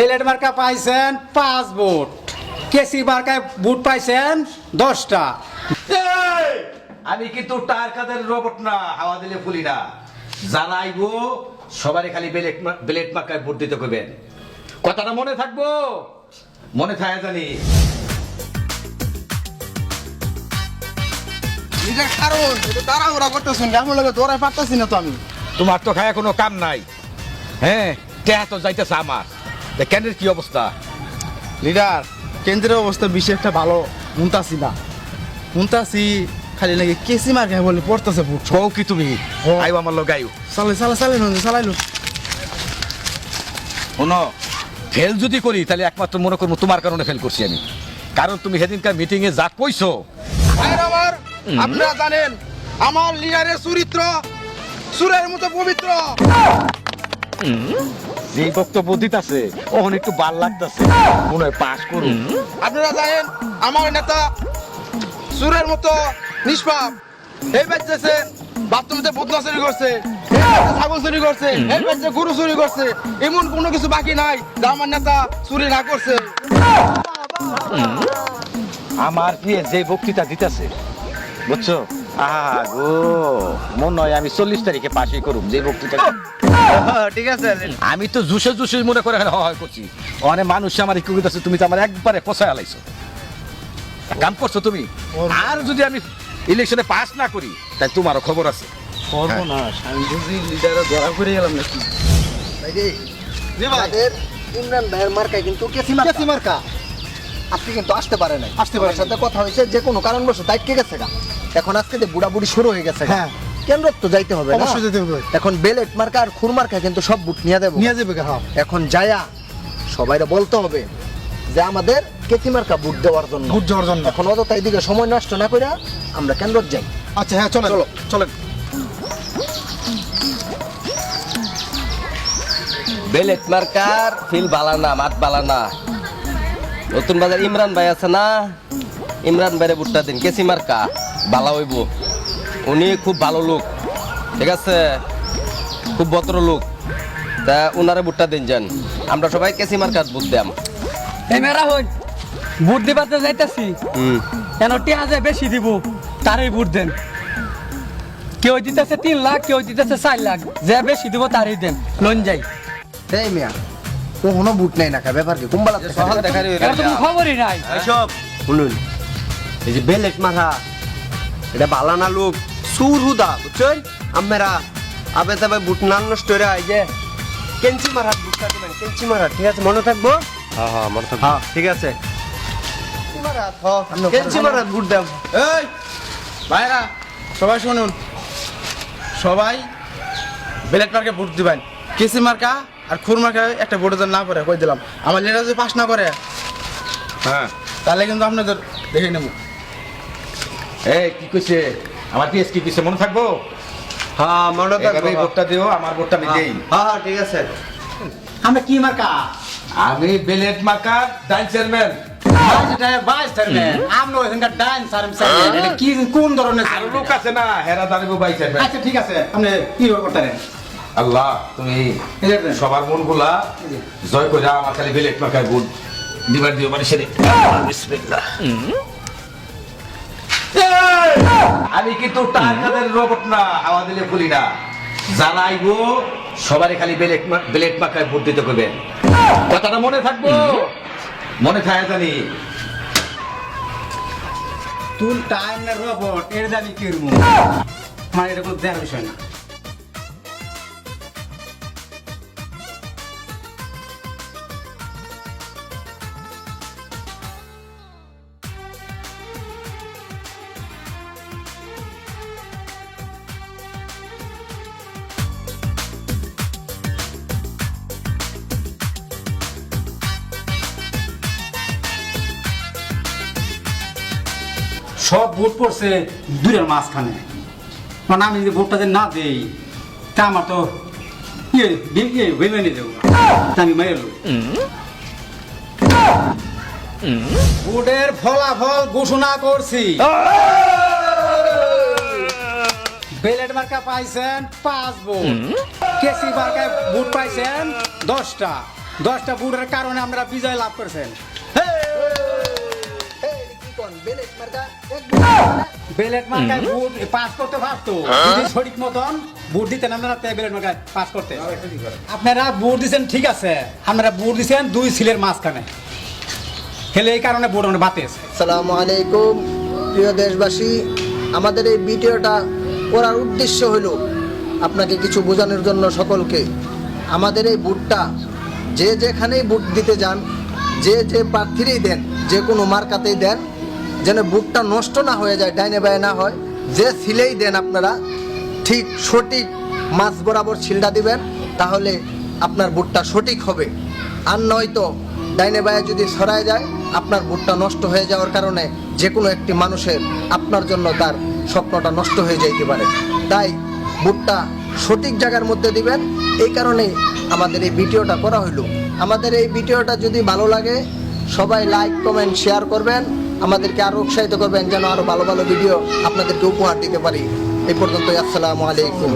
Belt মার্কা পাইছেন 5 vote, কেসি মার্কায় ভোট পাইছেন 10টা। আমি কিন্তু টায়ার কাদের রোবট না, হাওয়া দিলে ফুলি না। যারা আইবো সবারই খালি বেলেট মার্কায় ভোট দিতে কইবেন। কথাটা মনে থাকবো, মনে থাকে জানি। নিজের কারণ তাড়াহুড়া করতেছেন, কেমন লাগে দৌড়াই পারতেছি না তো আমি। তোমার তো খায় কোনো কাম নাই। হ্যাঁ, টেহা তো যাইতেছে আমার। কেন্দ্রের কি অবস্থা? লিডার, কেন্দ্রের অবস্থা বেশি একটা ভালো মুনতাছি না। মুনতাছি খালি নাকি কেসি মার খাই বলে পড়তেছে বুট। কও কি তুমি? আইও আমার লোক আইও। চালাইলো। শোনো, ফেল যদি করি তাহলে একমাত্র মনে করবো তোমার কারণে ফেল করছি আমি। কারণ তুমি সেদিনকার মিটিং এ যা কইছো। আমার আপনারা জানেন আমার লিডারের চরিত্র সুরের মতো পবিত্র। যে বক্তব্য দিতেছে ওখানে একটু ভাল লাগতেছে, মনে হয় পাস করুন। আপনারা জানেন আমার নেতা সুরের মতো নিষ্পাপ। এই বাচ্চাছে বাথরুমে বদনা চুরি করছে, ছাগল চুরি করছে, এই বাচ্চা গরু চুরি করছে, এমন কোনো কিছু বাকি নাই যা আমার নেতা চুরি না করছে। আমার প্রিয় যে বক্তৃতা দিতেছে, বুঝছো? গো মনে হয় আমি 40 তারিখে পাশই করুম যে বক্তৃতা। ঠিক আছে, আমি তো জুসে জুসে মনে করে হয় করছি। অনেক মানুষ আমার একটু কইতাছে, তুমি তো আমার একবারে ফসায় আলাইছো। কাম করছো তুমি। আর যদি আমি ইলেকশনে পাস না করি তাই তোমারও খবর আছে। সর্বনাশ, আমি বুঝি লিডারে ধরা করে গেলাম নাকি। আমাদের ইমরান ভাইয়ের মার্কায় কিন্তু কেসি মার্কা আজকে কিন্তু আসতে পারে নাই। সাথে কথা হয়েছে যে কোনো কারণবশত দায়িত্ব গেছে গা। এখন আজকে যে বুড়াবুড়ি শুরু হয়ে গেছে। হ্যাঁ, কেন্দ্র তো যাইতে হবে, অবশ্যই যেতে হবে। এখন বেলেট মার্কা আর খুর মার্কা কিন্তু সব বুট নিয়ে দেবো। হ্যাঁ। এখন যায়া সবাইরে বলতে হবে যে আমাদের কেসি মার্কা বুট দেওয়ার জন্য। এখন অযথা এদিকে সময় নষ্ট না করে আমরা কেন্দ্র যাই। আচ্ছা, হ্যাঁ, চলেন। বেলেট মার্কার ফিল বালানা, মাত বালানা। নতুন বাজার ইমরান ভাই আছে না, ইমরান ভাইরে ভুট্টা দিন। কেসি মার্কা বালা হইব, উনি খুব ভালো লোক, ঠিক আছে, খুব ভদ্র লোক। তা উনারে ভুট্টা দিন যান। আমরা সবাই কেসি মার্কার ভোট দাম। এই মেরা হই ভোট দিবাতে যাইতাছি, কেন টিয়া যে বেশি দিব তারই ভোট দেন। কেউ দিতেছে 3 লাখ, কেউ দিতেছে 4 লাখ, যে বেশি দিব তারই দেন, লোন যাই। এই মিয়া কখনো বুট নেই না, ব্যাপার কি কুম্বালা সকাল দেখার এটা তো কোনো খবরই নাই। সব শুনুন, এই যে বেলেট মারা এটা বালানা লোক, সুর হুদা, বুঝছেন? আমরা আবে তবে বুট নান নষ্ট হয়ে এই যে কেঞ্চি মারা বুটটা দিবেন, কেঞ্চি মারা, ঠিক আছে? মনে থাকবো? হ্যাঁ, মনে থাকবো। হ্যাঁ, ঠিক আছে, কেঞ্চি মারা বুট দাও। এই ভাইরা, সবাই শুনুন, সবাই বেলেট মার্কে ভোট দিবেন। কেসি মার্কা আর খুর মার্কা একটা ভোটের জন্য না করে কই দিলাম। আমার লিডার যদি পাস না করে, হ্যাঁ, তাহলে কিন্তু আপনাদের দেখে নেব। এই কি কইছে আমার পিএস কি কইছে মনে থাকবো? হ্যাঁ, মনে থাকবো। এই ভোটটা দিও, আমার ভোটটা আমি দেই। হ্যাঁ, ঠিক আছে। আমরা কি মার্কা? আমি বেলেট মার্কার ডাইন চেয়ারম্যান। ভাইস চেয়ারম্যান, আমরা ওখানকার ডাইন চেয়ারম্যান। এটা কি কোন ধরনের আর লোক আছে না, হেরা দাঁড়িয়ে ভাই চেয়ারম্যান। আচ্ছা ঠিক আছে, আপনি কি করতেন? আল্লাহ, তুমি সবার মনগুলা জয় করে আমার খালি বেলেট মার্কায় ভোট দিবার দিও মানে সেরে। বিসমিল্লাহ। আমি কিন্তু টায়ার কাদের রোবট না, হাওয়া দিলে ফুলি না। যারা আইবো সবারই খালি বেলেট মার্কায় ভোট দিতে কইবেন। কথাটা মনে থাকবো, মনে থাকে জানি। তুই টাইম না রোবট, এর জানি কি রুম মানে এটা কোনো দেয়ার বিষয় না। সব ভোট পড়ছে দূরের মাঝখানে, মানে আমি যদি ভোটটা যদি না দেই তা আমার তো ভেবে নিয়ে দেবো, আমি মেরে এলো। ভোটের ফলাফল ঘোষণা করছি। বেলেট মার্কা পাইছেন 5 ভোট, কেসি মার্কায় ভোট পাইছেন 10টা, 10টা বুটের কারণে আমরা বিজয় লাভ করেছেন। কি কোন বেলেট মার্কা এক বেলেট মার্কায় বুট পাস করতে পারতো যদি সঠিক মতন বুট দিতেন আপনারা তে বেলেট মার্কায় পাস করতে। আপনারা বুট দিছেন ঠিক আছে, আপনারা বুট দিছেন 2 সিলের মাঝখানে, হেলে এই কারণে বুট আমরা বাতিস। আসসালামু আলাইকুম প্রিয় দেশবাসী, আমাদের এই ভিডিওটা করার উদ্দেশ্য হলো আপনাকে কিছু বোঝানোর জন্য সকলকে। আমাদের এই বুটটা যে যেখানেই বুট দিতে যান, যে যে প্রার্থীরই দেন, যে কোনো মার্কাতেই দেন, যেন বুটটা নষ্ট না হয়ে যায়, ডাইনে বায়ে না হয়। যে সিলেই দেন আপনারা ঠিক সঠিক মাছ বরাবর ছিলটা দিবেন, তাহলে আপনার বুটটা সঠিক হবে। আর নয়তো ডাইনে বায়ে যদি ছড়ায় যায়, আপনার বুটটা নষ্ট হয়ে যাওয়ার কারণে যে কোনো একটি মানুষের আপনার জন্য তার স্বপ্নটা নষ্ট হয়ে যাইতে পারে। তাই বুটটা সঠিক জায়গার মধ্যে দিবেন, এই কারণেই আমাদের এই ভিডিওটা করা হইল। আমাদের এই ভিডিওটা যদি ভালো লাগে সবাই লাইক কমেন্ট শেয়ার করবেন, আমাদেরকে আরো উৎসাহিত করবেন যেন আরো ভালো ভালো ভিডিও আপনাদেরকে উপহার দিতে পারি। এই পর্যন্তই, আসসালামু আলাইকুম।